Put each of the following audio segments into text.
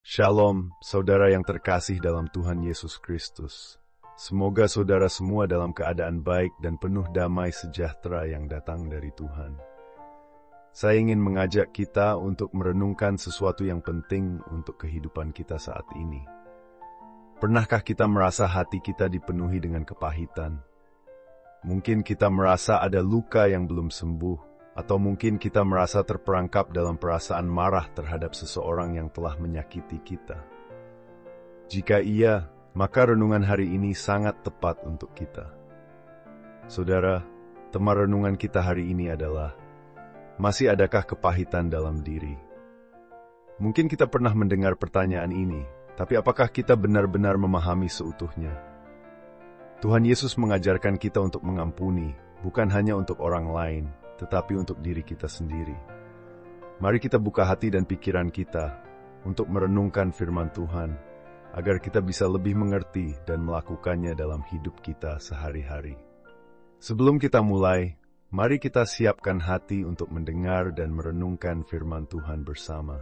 Shalom, saudara yang terkasih dalam Tuhan Yesus Kristus. Semoga saudara semua dalam keadaan baik dan penuh damai sejahtera yang datang dari Tuhan. Saya ingin mengajak kita untuk merenungkan sesuatu yang penting untuk kehidupan kita saat ini. Pernahkah kita merasa hati kita dipenuhi dengan kepahitan? Mungkin kita merasa ada luka yang belum sembuh, atau mungkin kita merasa terperangkap dalam perasaan marah terhadap seseorang yang telah menyakiti kita. Jika iya, maka renungan hari ini sangat tepat untuk kita. Saudara, tema renungan kita hari ini adalah, masih adakah kepahitan dalam diri? Mungkin kita pernah mendengar pertanyaan ini, tapi apakah kita benar-benar memahami seutuhnya? Tuhan Yesus mengajarkan kita untuk mengampuni, bukan hanya untuk orang lain, tetapi untuk diri kita sendiri. Mari kita buka hati dan pikiran kita untuk merenungkan firman Tuhan, agar kita bisa lebih mengerti dan melakukannya dalam hidup kita sehari-hari. Sebelum kita mulai, mari kita siapkan hati untuk mendengar dan merenungkan firman Tuhan bersama.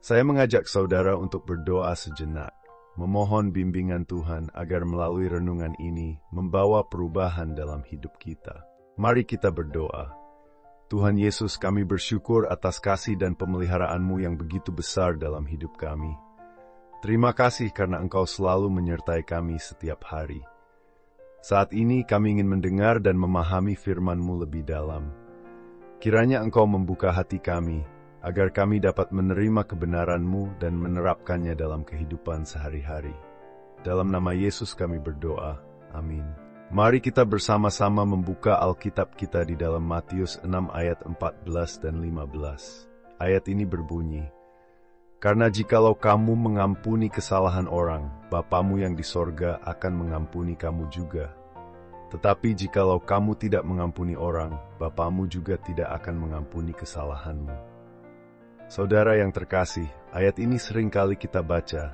Saya mengajak saudara untuk berdoa sejenak, memohon bimbingan Tuhan agar melalui renungan ini membawa perubahan dalam hidup kita. Mari kita berdoa. Tuhan Yesus, kami bersyukur atas kasih dan pemeliharaan-Mu yang begitu besar dalam hidup kami. Terima kasih karena Engkau selalu menyertai kami setiap hari. Saat ini kami ingin mendengar dan memahami firman-Mu lebih dalam. Kiranya Engkau membuka hati kami, agar kami dapat menerima kebenaran-Mu dan menerapkannya dalam kehidupan sehari-hari. Dalam nama Yesus kami berdoa. Amin. Mari kita bersama-sama membuka Alkitab kita di dalam Matius 6 ayat 14 dan 15. Ayat ini berbunyi, "Karena jikalau kamu mengampuni kesalahan orang, Bapamu yang di sorga akan mengampuni kamu juga. Tetapi jikalau kamu tidak mengampuni orang, Bapamu juga tidak akan mengampuni kesalahanmu." Saudara yang terkasih, ayat ini seringkali kita baca,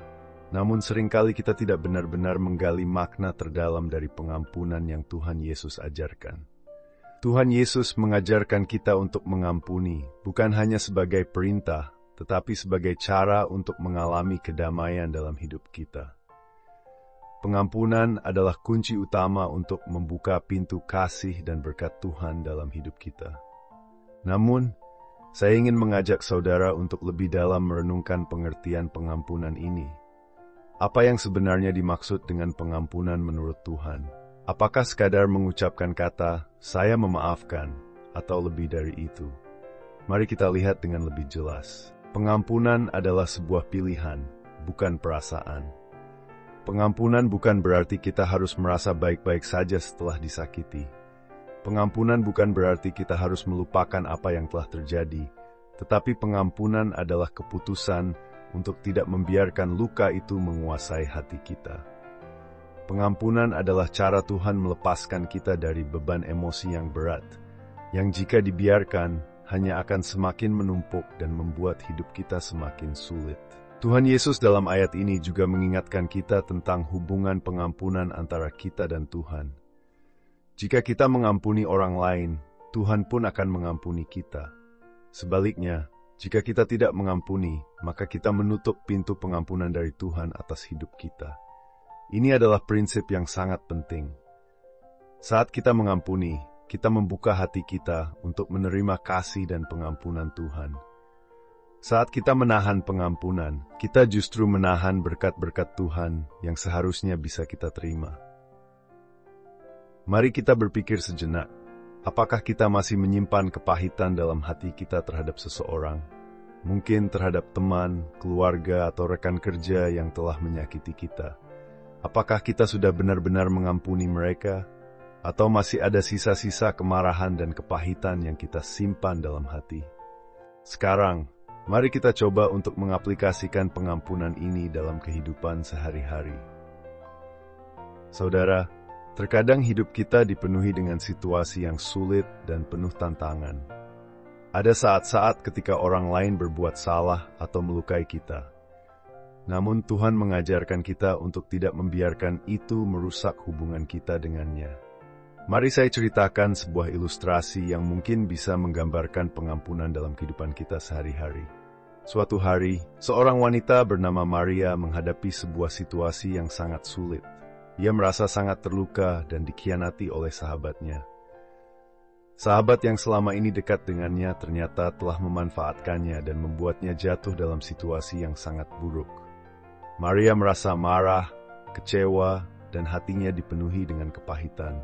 namun seringkali kita tidak benar-benar menggali makna terdalam dari pengampunan yang Tuhan Yesus ajarkan. Tuhan Yesus mengajarkan kita untuk mengampuni, bukan hanya sebagai perintah, tetapi sebagai cara untuk mengalami kedamaian dalam hidup kita. Pengampunan adalah kunci utama untuk membuka pintu kasih dan berkat Tuhan dalam hidup kita. Namun, saya ingin mengajak saudara untuk lebih dalam merenungkan pengertian pengampunan ini. Apa yang sebenarnya dimaksud dengan pengampunan menurut Tuhan? Apakah sekadar mengucapkan kata, "Saya memaafkan," atau lebih dari itu? Mari kita lihat dengan lebih jelas. Pengampunan adalah sebuah pilihan, bukan perasaan. Pengampunan bukan berarti kita harus merasa baik-baik saja setelah disakiti. Pengampunan bukan berarti kita harus melupakan apa yang telah terjadi, tetapi pengampunan adalah keputusan untuk tidak membiarkan luka itu menguasai hati kita. Pengampunan adalah cara Tuhan melepaskan kita dari beban emosi yang berat, yang jika dibiarkan, hanya akan semakin menumpuk dan membuat hidup kita semakin sulit. Tuhan Yesus dalam ayat ini juga mengingatkan kita tentang hubungan pengampunan antara kita dan Tuhan. Jika kita mengampuni orang lain, Tuhan pun akan mengampuni kita. Sebaliknya, jika kita tidak mengampuni, maka kita menutup pintu pengampunan dari Tuhan atas hidup kita. Ini adalah prinsip yang sangat penting. Saat kita mengampuni, kita membuka hati kita untuk menerima kasih dan pengampunan Tuhan. Saat kita menahan pengampunan, kita justru menahan berkat-berkat Tuhan yang seharusnya bisa kita terima. Mari kita berpikir sejenak. Apakah kita masih menyimpan kepahitan dalam hati kita terhadap seseorang? Mungkin terhadap teman, keluarga, atau rekan kerja yang telah menyakiti kita. Apakah kita sudah benar-benar mengampuni mereka? Atau masih ada sisa-sisa kemarahan dan kepahitan yang kita simpan dalam hati? Sekarang, mari kita coba untuk mengaplikasikan pengampunan ini dalam kehidupan sehari-hari. Saudara, terkadang hidup kita dipenuhi dengan situasi yang sulit dan penuh tantangan. Ada saat-saat ketika orang lain berbuat salah atau melukai kita. Namun Tuhan mengajarkan kita untuk tidak membiarkan itu merusak hubungan kita dengannya. Mari saya ceritakan sebuah ilustrasi yang mungkin bisa menggambarkan pengampunan dalam kehidupan kita sehari-hari. Suatu hari, seorang wanita bernama Maria menghadapi sebuah situasi yang sangat sulit. Ia merasa sangat terluka dan dikhianati oleh sahabatnya. Sahabat yang selama ini dekat dengannya ternyata telah memanfaatkannya dan membuatnya jatuh dalam situasi yang sangat buruk. Maria merasa marah, kecewa, dan hatinya dipenuhi dengan kepahitan.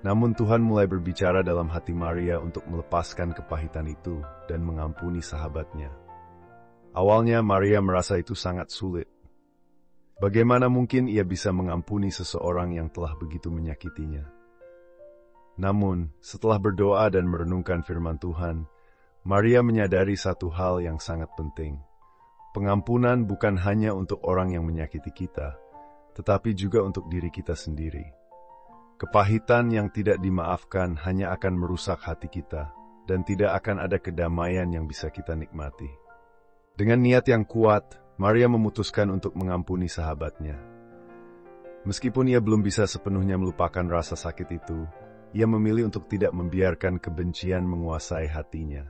Namun Tuhan mulai berbicara dalam hati Maria untuk melepaskan kepahitan itu dan mengampuni sahabatnya. Awalnya Maria merasa itu sangat sulit. Bagaimana mungkin ia bisa mengampuni seseorang yang telah begitu menyakitinya? Namun, setelah berdoa dan merenungkan firman Tuhan, Maria menyadari satu hal yang sangat penting. Pengampunan bukan hanya untuk orang yang menyakiti kita, tetapi juga untuk diri kita sendiri. Kepahitan yang tidak dimaafkan hanya akan merusak hati kita, dan tidak akan ada kedamaian yang bisa kita nikmati. Dengan niat yang kuat, Maria memutuskan untuk mengampuni sahabatnya. Meskipun ia belum bisa sepenuhnya melupakan rasa sakit itu, ia memilih untuk tidak membiarkan kebencian menguasai hatinya.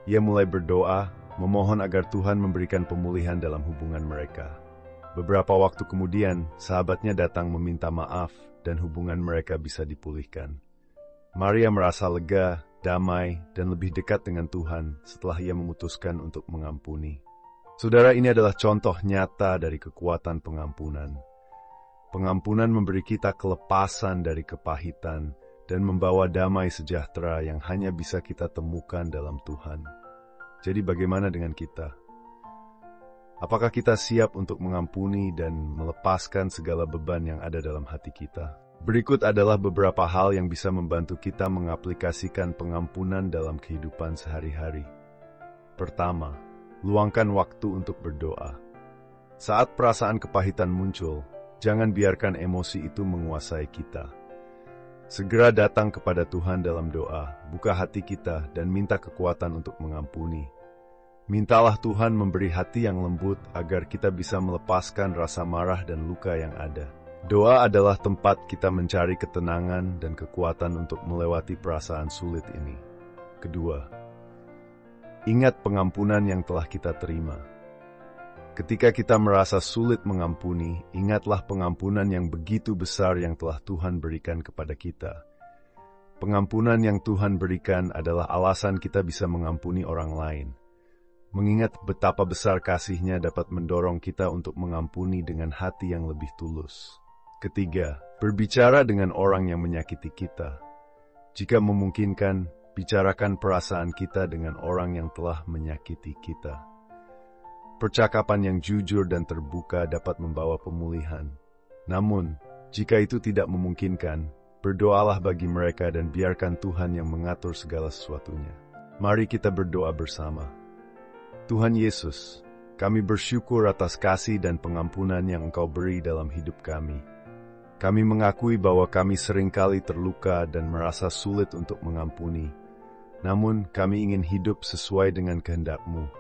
Ia mulai berdoa, memohon agar Tuhan memberikan pemulihan dalam hubungan mereka. Beberapa waktu kemudian, sahabatnya datang meminta maaf dan hubungan mereka bisa dipulihkan. Maria merasa lega, damai, dan lebih dekat dengan Tuhan setelah ia memutuskan untuk mengampuni. Saudara, ini adalah contoh nyata dari kekuatan pengampunan. Pengampunan memberi kita kelepasan dari kepahitan dan membawa damai sejahtera yang hanya bisa kita temukan dalam Tuhan. Jadi bagaimana dengan kita? Apakah kita siap untuk mengampuni dan melepaskan segala beban yang ada dalam hati kita? Berikut adalah beberapa hal yang bisa membantu kita mengaplikasikan pengampunan dalam kehidupan sehari-hari. Pertama, luangkan waktu untuk berdoa. Saat perasaan kepahitan muncul, jangan biarkan emosi itu menguasai kita. Segera datang kepada Tuhan dalam doa, buka hati kita dan minta kekuatan untuk mengampuni. Mintalah Tuhan memberi hati yang lembut agar kita bisa melepaskan rasa marah dan luka yang ada. Doa adalah tempat kita mencari ketenangan dan kekuatan untuk melewati perasaan sulit ini. Kedua, ingat pengampunan yang telah kita terima. Ketika kita merasa sulit mengampuni, ingatlah pengampunan yang begitu besar yang telah Tuhan berikan kepada kita. Pengampunan yang Tuhan berikan adalah alasan kita bisa mengampuni orang lain. Mengingat betapa besar kasih-Nya dapat mendorong kita untuk mengampuni dengan hati yang lebih tulus. Ketiga, berbicara dengan orang yang menyakiti kita. Jika memungkinkan, bicarakan perasaan kita dengan orang yang telah menyakiti kita. Percakapan yang jujur dan terbuka dapat membawa pemulihan. Namun, jika itu tidak memungkinkan, berdoalah bagi mereka dan biarkan Tuhan yang mengatur segala sesuatunya. Mari kita berdoa bersama. Tuhan Yesus, kami bersyukur atas kasih dan pengampunan yang Engkau beri dalam hidup kami. Kami mengakui bahwa kami seringkali terluka dan merasa sulit untuk mengampuni. Namun, kami ingin hidup sesuai dengan kehendak-Mu.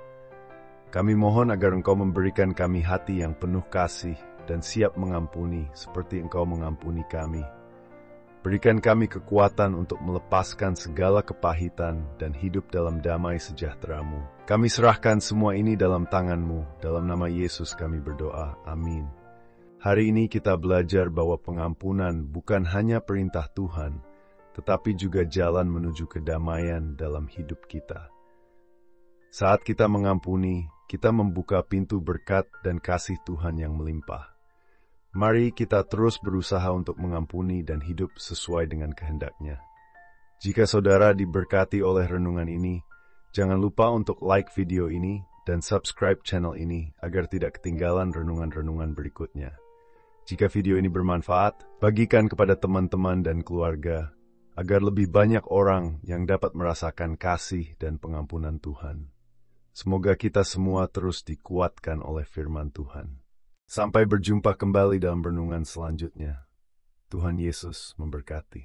Kami mohon agar Engkau memberikan kami hati yang penuh kasih dan siap mengampuni seperti Engkau mengampuni kami. Berikan kami kekuatan untuk melepaskan segala kepahitan dan hidup dalam damai sejahtera-Mu. Kami serahkan semua ini dalam tangan-Mu. Dalam nama Yesus kami berdoa. Amin. Hari ini kita belajar bahwa pengampunan bukan hanya perintah Tuhan, tetapi juga jalan menuju kedamaian dalam hidup kita. Saat kita mengampuni, kita membuka pintu berkat dan kasih Tuhan yang melimpah. Mari kita terus berusaha untuk mengampuni dan hidup sesuai dengan kehendak-Nya. Jika saudara diberkati oleh renungan ini, jangan lupa untuk like video ini dan subscribe channel ini agar tidak ketinggalan renungan-renungan berikutnya. Jika video ini bermanfaat, bagikan kepada teman-teman dan keluarga, agar lebih banyak orang yang dapat merasakan kasih dan pengampunan Tuhan. Semoga kita semua terus dikuatkan oleh firman Tuhan. Sampai berjumpa kembali dalam renungan selanjutnya. Tuhan Yesus memberkati.